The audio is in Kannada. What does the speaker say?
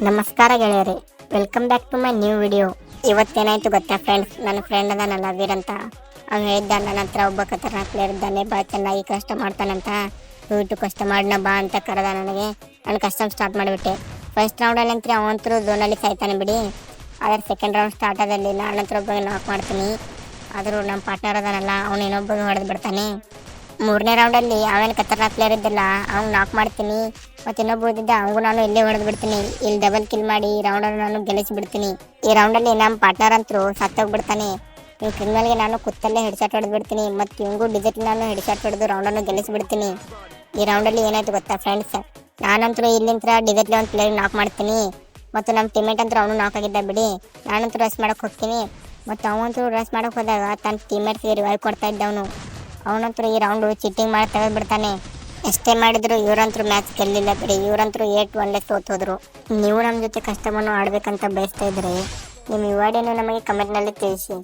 ನಮಸ್ಕಾರ ಗೆಳೆಯರೆ, welcome back to my new video. ಇವತ್ತೇನಾಯ್ತು ಗೊತ್ತಾ ಫ್ರೆಂಡ್ಸ್, ನನ್ನ ಫ್ರೆಂಡ್ ಅದಾನಲ್ಲ ವೀರ್ ಅಂತ, ಅವ್ನು ಹೇಳಿದ್ದ ನನ್ನ ಹತ್ರ ಒಬ್ಬ ಖತರ್ನಾಕ್ ಪ್ಲೇಯರ್ ಇದ್ದಾನೆ, ಭಾಳ ಚೆನ್ನಾಗಿ ಕಷ್ಟ ಮಾಡ್ತಾನಂತ. ದಯವಿಟ್ಟು ಕಷ್ಟ ಮಾಡಿನ ಬಾ ಅಂತ ಕರೆದ ನನಗೆ. ನಾನು ಕಸ್ಟಮ್ ಸ್ಟಾರ್ಟ್ ಮಾಡಿಬಿಟ್ಟೆ. ಫಸ್ಟ್ ರೌಂಡಲ್ಲಿ ಅಂತ ಅವಂತರೂ ಝೋನಲ್ಲಿ ಸಾಯ್ತಾನೆ ಬಿಡಿ. ಆದರೆ ಸೆಕೆಂಡ್ ರೌಂಡ್ ಸ್ಟಾರ್ಟ್ ಆದಲ್ಲಿ ನಾನಂತರ ಒಬ್ಬ ನಾಕ್ ಮಾಡ್ತೀನಿ. ಆದರೂ ನಮ್ಮ ಪಾರ್ಟ್ನರ್ ಅದಾನಲ್ಲ, ಅವನು ಇನ್ನೊಬ್ಬ ಹೊಡೆದು ಬಿಡ್ತಾನೆ. ಮೂರನೇ ರೌಂಡಲ್ಲಿ ಅವೇನು ಖತರ್ನಾಕ್ ಪ್ಲೇಯರ್ ಇದ್ದಿಲ್ಲ, ಅವ್ನು ನಾಕ್ ಮಾಡ್ತೀನಿ. ಮತ್ತು ಇನ್ನೊಬ್ಬ ಉಳಿದಿದ್ದ ಅವನಿಗೂ ನಾನು ಇಲ್ಲೇ ಹೊಡೆದು ಬಿಡ್ತೀನಿ. ಇಲ್ಲಿ ಡಬಲ್ ಕಿಲ್ ಮಾಡಿ ಈ ರೌಂಡನ್ನು ನಾನು ಗೆಲ್ಲಿಸಿಬಿಡ್ತೀನಿ. ಈ ರೌಂಡಲ್ಲಿ ನಮ್ಮ ಪಾರ್ಟ್ನರ್ ಅಂತರೂ ಸತ್ತೋಗ್ಬಿಡ್ತಾನೆ. ಈ ಕ್ರಿಮಿನಲ್ಗೆ ನಾನು ಕುತ್ತಲ್ಲೇ ಹೆಡ್ಶಾಟ್ ಹೊಡೆದು ಬಿಡ್ತೀನಿ. ಮತ್ತು ಇವಂಗೂ ಡಿಜಿಟ್ ನಾನು ಹೆಡ್ಶಾಟ್ ಹೊಡೆದು ರೌಂಡನ್ನು ಗೆಲ್ಲಿಸಿಬಿಡ್ತೀನಿ. ಈ ರೌಂಡಲ್ಲಿ ಏನಾಯ್ತು ಗೊತ್ತಾ ಫ್ರೆಂಡ್ಸ್, ನಾನಂತರೂ ಇಲ್ಲಿಂದ ಡಿಜಿಟ್ಲಿ ಒಂದು ಪ್ಲೇಯರ್ ನಾಕ್ ಮಾಡ್ತೀನಿ. ಮತ್ತು ನಮ್ಮ ಟೀಮೇಟ್ ಅಂತೂ ಅವನು ನಾಕ್ ಆಗಿದ್ದ ಬಿಡಿ. ನಾನಂತೂ ರಶ್ ಮಾಡೋಕೆ ಹೋಗ್ತೀನಿ. ಮತ್ತು ಅವನಂತೂ ರಶ್ ಮಾಡೋಕೆ ಹೋದಾಗ ತನ್ನ ಟೀಮೇಟ್ಸ್ಗೆ ರಿವೈವ್ ಕೊಡ್ತಾ ಇದ್ದವನು. ಅವನಂತೂ ಈ ರೌಂಡು ಚೀಟಿಂಗ್ ಮಾಡಿ ತೆಗೆದುಬಿಡ್ತಾನೆ. ಎಷ್ಟೇ ಮಾಡಿದ್ರು ಇವರಂತರೂ ಮ್ಯಾಚ್ ಗೆಲ್ಲಿಲ್ಲ ಬಿಡಿ. ಇವರಂತರೂ 8-1 ಸೋತೋದ್ರು. ನೀವು ನಮ್ಮ ಜೊತೆ ಕಷ್ಟವನ್ನು ಆಡಬೇಕಂತ ಬಯಸ್ತಾ ಇದ್ರೆ ನಿಮ್ಮ ವಿಡಿಯೋನು ನಮಗೆ ಕಮೆಂಟ್ನಲ್ಲಿ ತಿಳಿಸಿ.